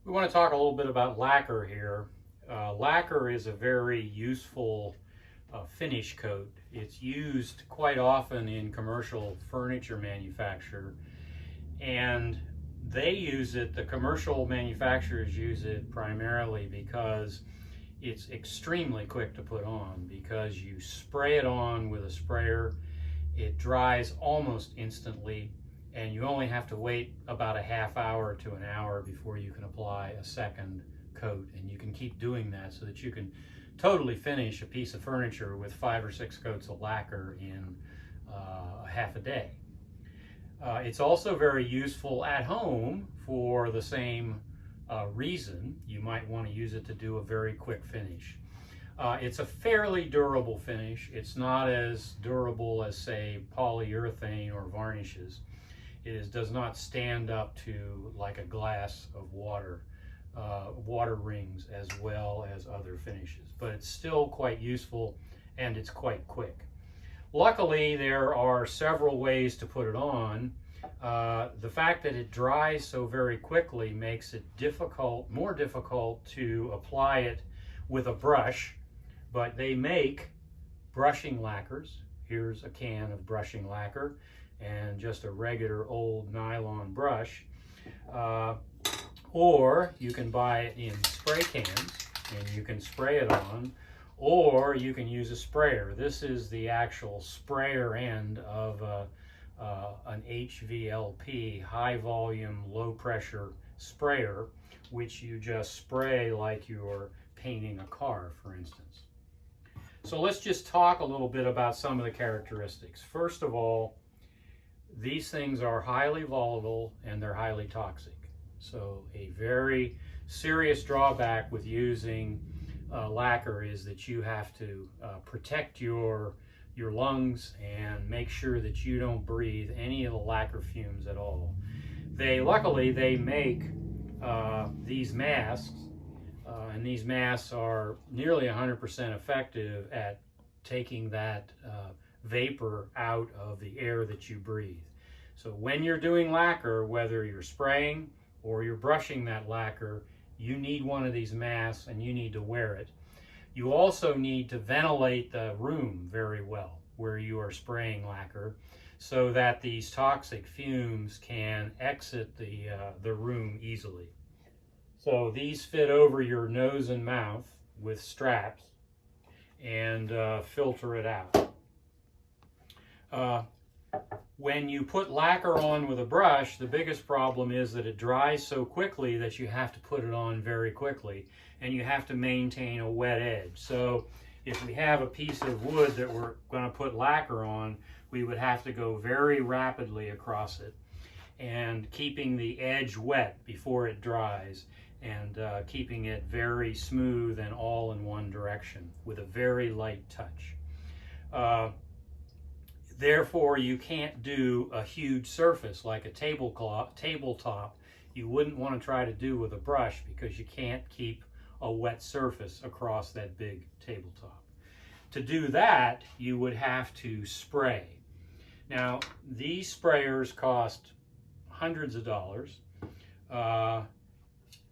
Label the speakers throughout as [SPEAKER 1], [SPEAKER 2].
[SPEAKER 1] We want to talk a little bit about lacquer here. Lacquer is a very useful finish coat. It's used quite often in commercial furniture manufacture, and the commercial manufacturers use it primarily because it's extremely quick to put on, because you spray it on with a sprayer, it dries almost instantly, and you only have to wait about a half hour to an hour before you can apply a second coat, and you can keep doing that so that you can totally finish a piece of furniture with 5 or 6 coats of lacquer in half a day. It's also very useful at home for the same reason. You might want to use it to do a very quick finish. It's a fairly durable finish. It's not as durable as, say, polyurethane or varnishes. Does not stand up to like a glass of water, water rings, as well as other finishes. But it's still quite useful, and it's quite quick. Luckily, there are several ways to put it on. The fact that it dries so very quickly makes it more difficult to apply it with a brush, but they make brushing lacquers. Here's a can of brushing lacquer and just a regular old nylon brush. Or you can buy it in spray cans and you can spray it on, or you can use a sprayer. This is the actual sprayer end of an hvlp, high volume, low pressure sprayer, which you just spray like you're painting a car, for instance. So let's just talk a little bit about some of the characteristics. First of all, these things are highly volatile and they're highly toxic. So a very serious drawback with using lacquer is that you have to protect your lungs and make sure that you don't breathe any of the lacquer fumes at all. Luckily they make these masks, and these masks are nearly 100% effective at taking that vapor out of the air that you breathe. So when you're doing lacquer, whether you're spraying or you're brushing that lacquer, you need one of these masks and you need to wear it. You also need to ventilate the room very well where you are spraying lacquer, so that these toxic fumes can exit the room easily. So these fit over your nose and mouth with straps and filter it out. When you put lacquer on with a brush, the biggest problem is that it dries so quickly that you have to put it on very quickly, and you have to maintain a wet edge. So if we have a piece of wood that we're going to put lacquer on, we would have to go very rapidly across it, and keeping the edge wet before it dries, and keeping it very smooth and all in one direction with a very light touch. Therefore, you can't do a huge surface like a tabletop. You wouldn't want to try to do with a brush, because you can't keep a wet surface across that big tabletop. To do that, you would have to spray. Now, these sprayers cost hundreds of dollars.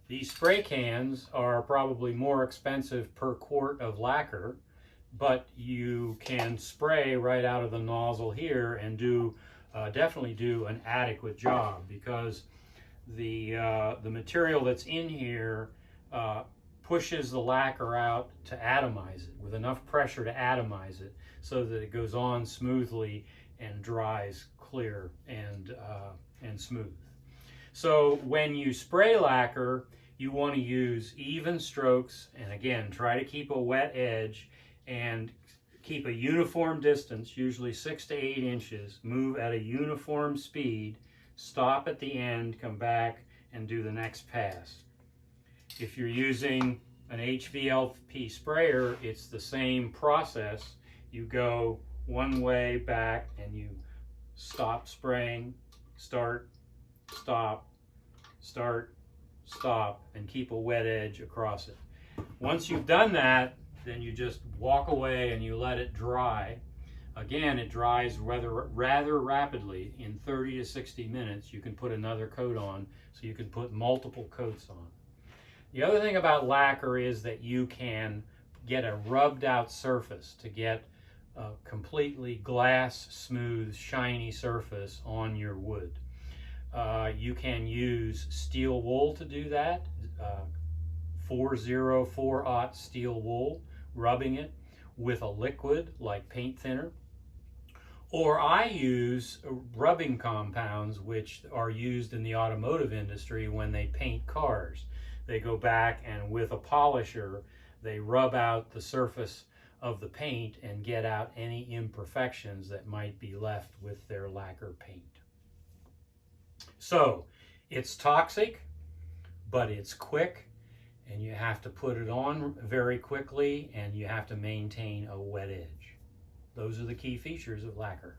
[SPEAKER 1] These spray cans are probably more expensive per quart of lacquer, but you can spray right out of the nozzle here and definitely do an adequate job, because the material that's in here pushes the lacquer out to atomize it with enough pressure to atomize it, so that it goes on smoothly and dries clear and smooth. So when you spray lacquer, you want to use even strokes, and again, try to keep a wet edge and keep a uniform distance, usually 6 to 8 inches. Move at a uniform speed, stop at the end, come back and do the next pass. If you're using an hvlp sprayer, it's the same process. You go one way back and you stop spraying, start, stop, start, stop, and keep a wet edge across it. Once you've done that, then you just walk away and you let it dry. Again, it dries rather rapidly. In 30 to 60 minutes, you can put another coat on, so you can put multiple coats on. The other thing about lacquer is that you can get a rubbed out surface to get a completely glass, smooth, shiny surface on your wood. You can use steel wool to do that, 404-aught steel wool, rubbing it with a liquid like paint thinner. Or I use rubbing compounds which are used in the automotive industry when they paint cars. They go back and with a polisher, they rub out the surface of the paint and get out any imperfections that might be left with their lacquer paint. So it's toxic, but it's quick, and you have to put it on very quickly, and you have to maintain a wet edge. Those are the key features of lacquer.